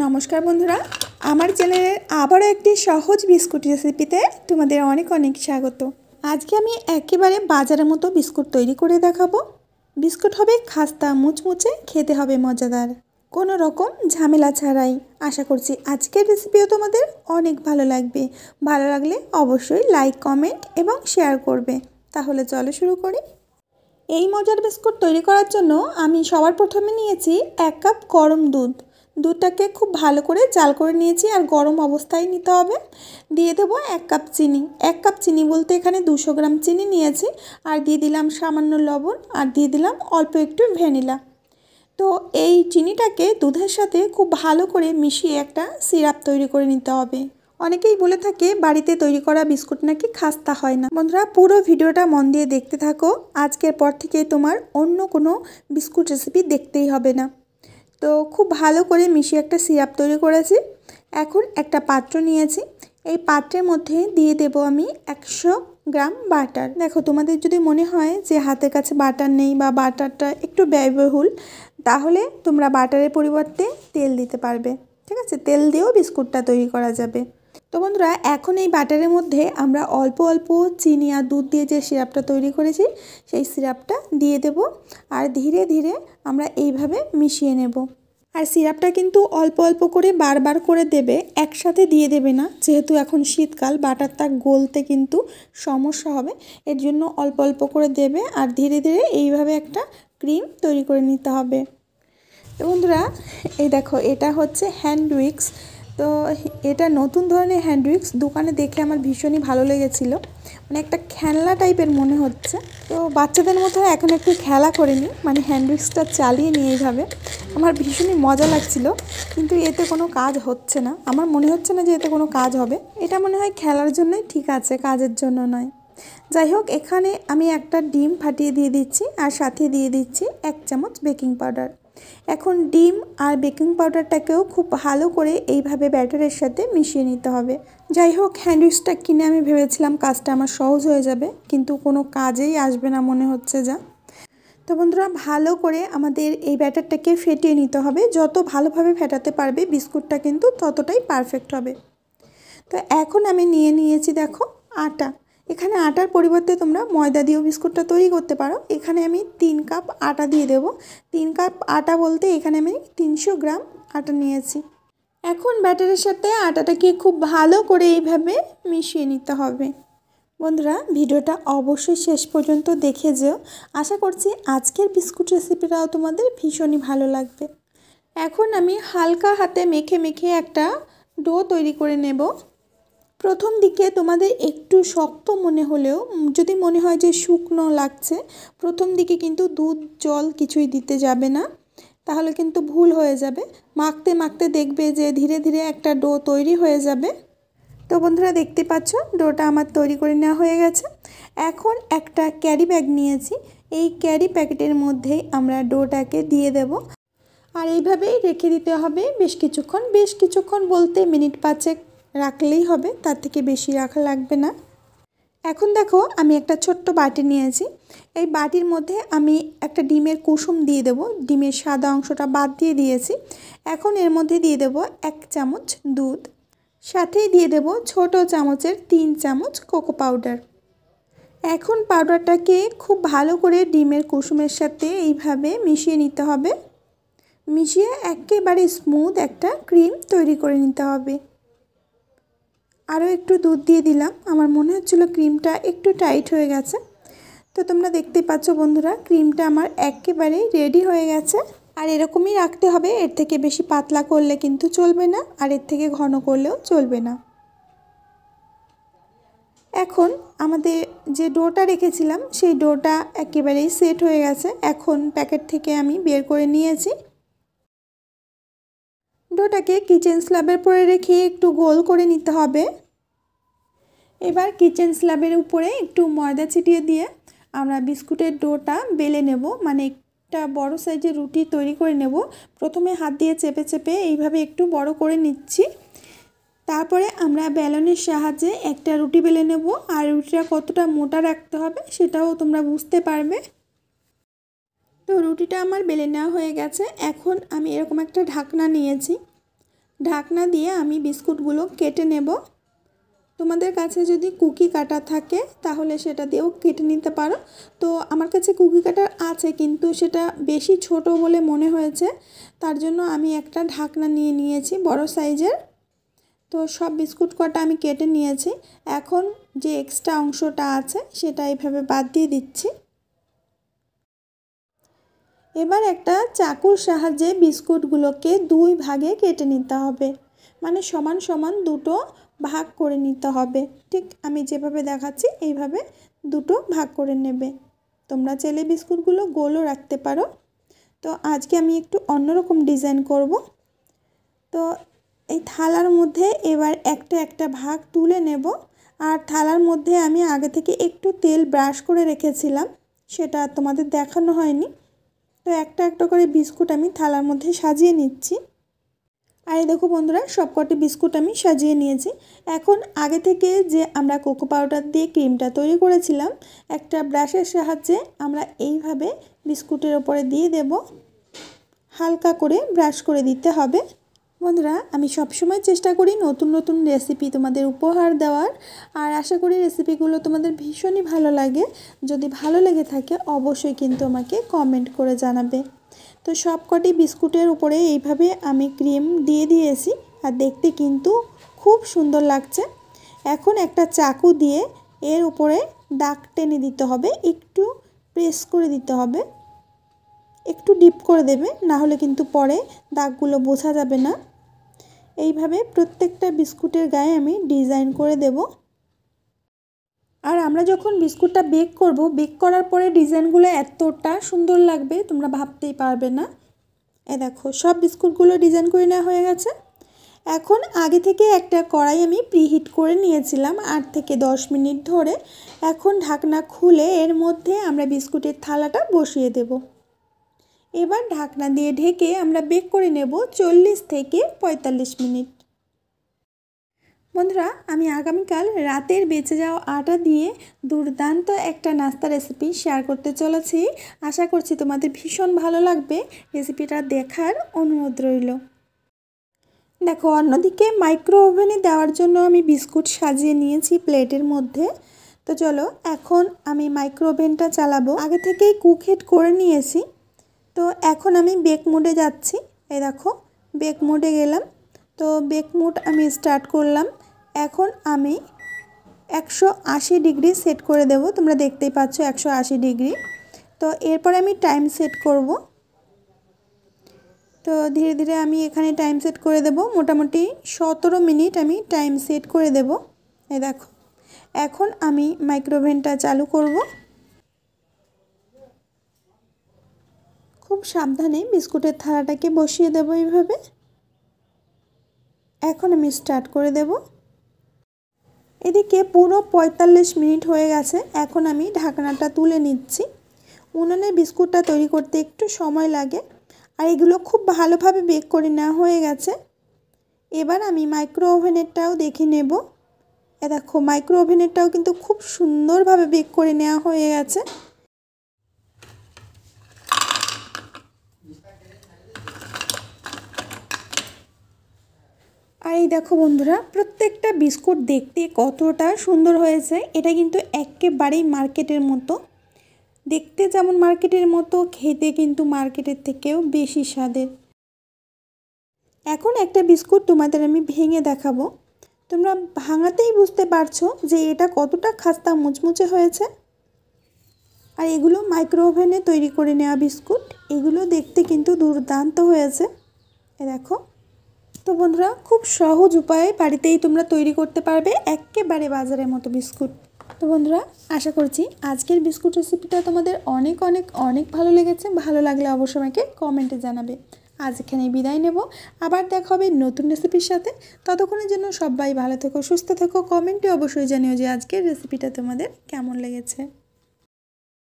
নমস্কার বন্ধুরা, আমার চ্যানেলে আবারও একটি সহজ বিস্কুট রেসিপিতে তোমাদের অনেক অনেক স্বাগত। আজকে আমি একেবারে বাজারের মতো বিস্কুট তৈরি করে দেখাবো। বিস্কুট হবে খাস্তা মুচমুচে, খেতে হবে মজাদার, কোনো রকম ঝামেলা ছাড়াই। আশা করছি আজকের রেসিপিও তোমাদের অনেক ভালো লাগবে। ভালো লাগলে অবশ্যই লাইক, কমেন্ট এবং শেয়ার করবে। তাহলে চলো শুরু করি। এই মজার বিস্কুট তৈরি করার জন্য আমি সবার প্রথমে নিয়েছি 1 কাপ গরম দুধ। দুধটাকে খুব ভালো করে জাল করে নিয়েছি, আর গরম অবস্থায় নিতে হবে। দিয়ে দেবো 1 কাপ চিনি। 1 কাপ চিনি বলতে এখানে 200 গ্রাম চিনি নিয়েছি। আর দিয়ে দিলাম সামান্য লবণ, আর দিয়ে দিলাম অল্প একটু ভ্যানিলা। তো এই চিনিটাকে দুধের সাথে খুব ভালো করে মিশিয়ে একটা সিরাপ তৈরি করে নিতে হবে। অনেকেই বলে থাকে বাড়িতে তৈরি করা বিস্কুট নাকি খাস্তা হয় না। বন্ধুরা, পুরো ভিডিওটা মন দিয়ে দেখতে থাকো। আজকের পর থেকে তোমার অন্য কোনো বিস্কুট রেসিপি দেখতেই হবে না। তো খুব ভালো করে মিশিয়ে একটা সিরাপ তৈরি করেছি। এখন একটা পাত্র নিয়েছি। এই পাত্রের মধ্যে দিয়ে দেব আমি 100 গ্রাম বাটার। দেখো, তোমাদের যদি মনে হয় যে হাতের কাছে বাটার নেই বা বাটারটা একটু ব্যয়বহুল, তাহলে তোমরা বাটারের পরিবর্তে তেল দিতে পারবে। ঠিক আছে, তেল দিয়েও বিস্কুটটা তৈরি করা যাবে। তো বন্ধুরা, এখন এই বাটারের মধ্যে আমরা অল্প অল্প চিনি আর দুধ দিয়ে যে সিরাপটা তৈরি করেছি, সেই সিরাপটা দিয়ে দেব। আর ধীরে ধীরে আমরা এইভাবে মিশিয়ে নেব। আর সিরাপটা কিন্তু অল্প অল্প করে বারবার করে দেবে, একসাথে দিয়ে দেবে না। যেহেতু এখন শীতকাল, বাটারটা গলতে কিন্তু সমস্যা হবে। এর জন্য অল্প অল্প করে দেবে, আর ধীরে ধীরে এইভাবে একটা ক্রিম তৈরি করে নিতে হবে। তো বন্ধুরা, এই দেখো, এটা হচ্ছে হ্যান্ড উইক্স। তো এটা নতুন ধরনের হ্যান্ড উইক্স, দোকানে দেখে আমার ভীষণই ভালো লেগেছিল। মানে একটা খেলনা টাইপের মনে হচ্ছে। তো বাচ্চাদের মতো এখন একটু খেলা করে নিই, মানে হ্যান্ড উইক্সটা চালিয়ে নিই এইভাবে। আমার ভীষণই মজা লাগছিল, কিন্তু এতে কোনো কাজ হচ্ছে না। আমার মনে হচ্ছে না যে এতে কোনো কাজ হবে। এটা মনে হয় খেলার জন্যই ঠিক আছে, কাজের জন্য নয়। যাই হোক, এখানে আমি একটা ডিম ফাটিয়ে দিয়ে দিচ্ছি, আর সাথে দিয়ে দিচ্ছি 1 চামচ বেকিং পাউডার। এখন ডিম আর বেকিং পাউডারটাকেও খুব ভালো করে এইভাবে ব্যাটারের সাথে মিশিয়ে নিতে হবে। যাই হোক, হ্যান্ডউইচটা কিনে আমি ভেবেছিলাম কাজটা আমার সহজ হয়ে যাবে, কিন্তু কোনো কাজেই আসবে না মনে হচ্ছে যা। তো বন্ধুরা, ভালো করে আমাদের এই ব্যাটারটাকে ফেটিয়ে নিতে হবে। যত ভালোভাবে ফেটাতে পারবে বিস্কুটটা কিন্তু ততটাই পারফেক্ট হবে। তো এখন আমি নিয়েছি দেখো আটা। এখানে আটার পরিবর্তে তোমরা ময়দা দিয়েও বিস্কুটটা তৈরি করতে পারো। এখানে আমি 3 কাপ আটা দিয়ে দেবো। 3 কাপ আটা বলতে এখানে আমি 300 গ্রাম আটা নিয়েছি। এখন ব্যাটারের সাথে আটাটাকে খুব ভালো করে এইভাবে মিশিয়ে নিতে হবে। বন্ধুরা, ভিডিওটা অবশ্যই শেষ পর্যন্ত দেখে যেও। আশা করছি আজকের বিস্কুট রেসিপিটাও তোমাদের ভীষণই ভালো লাগবে। এখন আমি হালকা হাতে মেখে মেখে একটা ডো তৈরি করে নেব। প্রথম দিকে তোমাদের একটু শক্ত মনে হলেও, যদি মনে হয় যে শুকনো লাগছে, প্রথম দিকে কিন্তু দুধ জল কিছুই দিতে যাবে না, তাহলে কিন্তু ভুল হয়ে যাবে। মাখতে মাখতে দেখবে যে ধীরে ধীরে একটা ডো তৈরি হয়ে যাবে। তো বন্ধুরা, দেখতে পাচ্ছ ডোটা আমার তৈরি করে নেওয়া হয়ে গেছে। এখন একটা ক্যারি ব্যাগ নিয়েছি। এই ক্যারি প্যাকেটের মধ্যেই আমরা ডোটাকে দিয়ে দেব, আর এইভাবেই রেখে দিতে হবে বেশ কিছুক্ষণ বলতে মিনিট 5 রাখলেই হবে, তার থেকে বেশি রাখা লাগবে না। এখন দেখো, আমি একটা ছোট্ট বাটি নিয়েছি। এই বাটির মধ্যে আমি একটা ডিমের কুসুম দিয়ে দেব। ডিমের সাদা অংশটা বাদ দিয়ে দিয়েছি। এখন এর মধ্যে দিয়ে দেব 1 চামচ দুধ, সাথেই দিয়ে দেব ছোট চামচের 3 চামচ কোকো পাউডার। এখন পাউডারটাকে খুব ভালো করে ডিমের কুসুমের সাথে এইভাবে মিশিয়ে নিতে হবে। মিশিয়ে একেবারে স্মুথ একটা ক্রিম তৈরি করে নিতে হবে। আরও একটু দুধ দিয়ে দিলাম, আমার মনে হচ্ছিল ক্রিমটা একটু টাইট হয়ে গেছে। তো তোমরা দেখতে পাচ্ছ বন্ধুরা, ক্রিমটা আমার একেবারেই রেডি হয়ে গেছে। আর এরকমই রাখতে হবে, এর থেকে বেশি পাতলা করলে কিন্তু চলবে না, আর এর থেকে ঘন করলেও চলবে না। এখন আমাদের যে ডোটা রেখেছিলাম, সেই ডোটা একেবারেই সেট হয়ে গেছে। এখন প্যাকেট থেকে আমি বের করে নিয়েছি। ডোটাকে কিচেন স্ল্যাবের উপরে রেখে একটু গোল করে নিতে হবে। এবার কিচেন স্ল্যাবের উপরে একটু ময়দা ছিটিয়ে দিয়ে আমরা বিস্কুটের ডোটা বেলে নেব, মানে একটা বড় সাইজের রুটি তৈরি করে নেব। প্রথমে হাত দিয়ে চেপে চেপে এইভাবে একটু বড় করে নিচ্ছি। তারপরে আমরা বেলনের সাহায্যে একটা রুটি বেলে নেব, আর রুটিটা কতটা মোটা রাখতে হবে সেটাও তোমরা বুঝতে পারবে। তো রুটিটা আমার বেলে নেওয়া হয়ে গেছে। এখন আমি এরকম একটা ঢাকনা নিয়েছি। ঢাকনা দিয়ে আমি বিস্কুটগুলো কেটে নেব। তোমাদের কাছে যদি কুকি কাটার থাকে তাহলে সেটা দিয়েও কেটে নিতে পারো। তো আমার কাছে কুকি কাটার আছে, কিন্তু সেটা বেশি ছোট বলে মনে হয়েছে, তার জন্য আমি একটা ঢাকনা নিয়ে নিয়েছি বড় সাইজের। তো সব বিস্কুট কটা আমি কেটে নিয়েছি। এখন যে এক্সট্রা অংশটা আছে সেটা এইভাবে বাদ দিয়ে দিচ্ছি। এবার একটা চাকুর সাহায্যে বিস্কুটগুলোকে 2 ভাগে কেটে নিতে হবে, মানে সমান সমান দুটো ভাগ করে নিতে হবে। ঠিক আমি যেভাবে দেখাচ্ছি এইভাবে দুটো ভাগ করে নেবে। তোমরা চাইলে বিস্কুটগুলো গোলও রাখতে পারো। তো আজকে আমি একটু অন্যরকম ডিজাইন করব। তো এই থালার মধ্যে এবার একটা একটা ভাগ তুলে নেব। আর থালার মধ্যে আমি আগে থেকে একটু তেল ব্রাশ করে রেখেছিলাম, সেটা তোমাদের দেখানো হয়নি। তো একটা একটা করে বিস্কুট আমি থালার মধ্যে সাজিয়ে নিচ্ছি। আর এই দেখো বন্ধুরা, সবকটি বিস্কুট আমি সাজিয়ে নিয়েছি। এখন আগে থেকে যে আমরা কোকো পাউডার দিয়ে ক্রিমটা তৈরি করেছিলাম, একটা ব্রাশের সাহায্যে আমরা এইভাবে বিস্কুটের ওপরে দিয়ে দেব। হালকা করে ব্রাশ করে দিতে হবে। বন্ধুরা, আমি সবসময় চেষ্টা করি নতুন নতুন রেসিপি তোমাদের উপহার দেওয়ার, আর আশা করি রেসিপিগুলো তোমাদের ভীষণই ভালো লাগে। যদি ভালো লেগে থাকে অবশ্যই কিন্তু আমাকে কমেন্ট করে জানাবে। তো সবকটি বিস্কুটের উপরে এইভাবে আমি ক্রিম দিয়ে দিয়েছি, আর দেখতে কিন্তু খুব সুন্দর লাগছে। এখন একটা চাকু দিয়ে এর উপরে দাগ টেনে দিতে হবে, একটু প্রেস করে দিতে হবে, একটু ডিপ করে দেবে, না হলে কিন্তু পরে দাগগুলো বোঝা যাবে না। এইভাবে প্রত্যেকটা বিস্কুটের গায়ে আমি ডিজাইন করে দেব। আর আমরা যখন বিস্কুটটা বেক করব, বেক করার পরে ডিজাইনগুলো এতটা সুন্দর লাগবে তোমরা ভাবতেই পারবে না। এই দেখো সব বিস্কুটগুলো ডিজাইন করে নেওয়া হয়ে গেছে। এখন আগে থেকে একটা কড়াই আমি প্রিহিট করে নিয়েছিলাম 8 থেকে 10 মিনিট ধরে। এখন ঢাকনা খুলে এর মধ্যে আমরা বিস্কুটের থালাটা বসিয়ে দেব। এবার ঢাকনা দিয়ে ঢেকে আমরা বেক করে নেব 40 থেকে 45 মিনিট। বন্ধুরা, আমি আগামীকাল রাতের বেঁচে যাওয়া আটা দিয়ে দুর্দান্ত একটা নাস্তা রেসিপি শেয়ার করতে চলেছি। আশা করছি তোমাদের ভীষণ ভালো লাগবে। রেসিপিটা দেখার অনুরোধ রইল। দেখো, অন্যদিকে মাইক্রো ওভেনে দেওয়ার জন্য আমি বিস্কুট সাজিয়ে নিয়েছি প্লেটের মধ্যে। তো চলো এখন আমি মাইক্রো ওভেনটা চালাবো। আগে থেকেই কুক হিট করে নিয়েছি। তো এখন আমি বেক মোডে যাচ্ছি। এই দেখো বেক মোডে গেলাম। তো বেক মোড আমি স্টার্ট করলাম। এখন আমি 180 ডিগ্রি সেট করে দেব। তোমরা দেখতেই পাচ্ছ 180 ডিগ্রি। তো এরপর আমি টাইম সেট করব। তো ধীরে ধীরে আমি এখানে টাইম সেট করে দেব। মোটামুটি 17 মিনিট আমি টাইম সেট করে দেব। এই দেখো এখন আমি মাইক্রোওভেনটা চালু করব। খুব সাবধানে বিস্কুটের থালাটাকে বসিয়ে দেব এইভাবে। এখন আমি স্টার্ট করে দেব। এদিকে পুরো 45 মিনিট হয়ে গেছে। এখন আমি ঢাকনাটা তুলে নিচ্ছি। উনুনে বিস্কুটটা তৈরি করতে একটু সময় লাগে, আর এগুলো খুব ভালোভাবে বেক করে নেওয়া হয়ে গেছে। এবার আমি মাইক্রো ওভেনেরটাও দেখে নেব। এ দেখো মাইক্রো ওভেনেরটাও কিন্তু খুব সুন্দরভাবে বেক করে নেওয়া হয়ে গেছে। আর এই দেখো বন্ধুরা, প্রত্যেকটা বিস্কুট দেখতে কতটা সুন্দর হয়েছে। এটা কিন্তু একেবারেই মার্কেটের মতো। দেখতে যেমন মার্কেটের মতো, খেতে কিন্তু মার্কেটের থেকেও বেশি স্বাদের। এখন একটা বিস্কুট তোমাদের আমি ভেঙে দেখাবো। তোমরা ভাঙাতেই বুঝতে পারছো যে এটা কতটা খাস্তা মুচমুচে হয়েছে। আর এগুলো মাইক্রো ওভেনে তৈরি করে নেওয়া বিস্কুট। এগুলো দেখতে কিন্তু দুর্দান্ত হয়েছে। এ দেখো। তো বন্ধুরা, খুব সহজ উপায়ে বাড়িতেই তোমরা তৈরি করতে পারবে একেবারে বাজারের মতো বিস্কুট। তো বন্ধুরা, আশা করছি আজকের বিস্কুট রেসিপিটা তোমাদের অনেক অনেক অনেক ভালো লেগেছে। ভালো লাগলে অবশ্যই আমাকে কমেন্টে জানাবে। আজ এখানেই বিদায় নেব। আবার দেখা হবে নতুন রেসিপির সাথে। ততক্ষণের জন্য সবাই ভালো থেকো, সুস্থ থেকো। কমেন্টে অবশ্যই জানিও যে আজকের রেসিপিটা তোমাদের কেমন লেগেছে।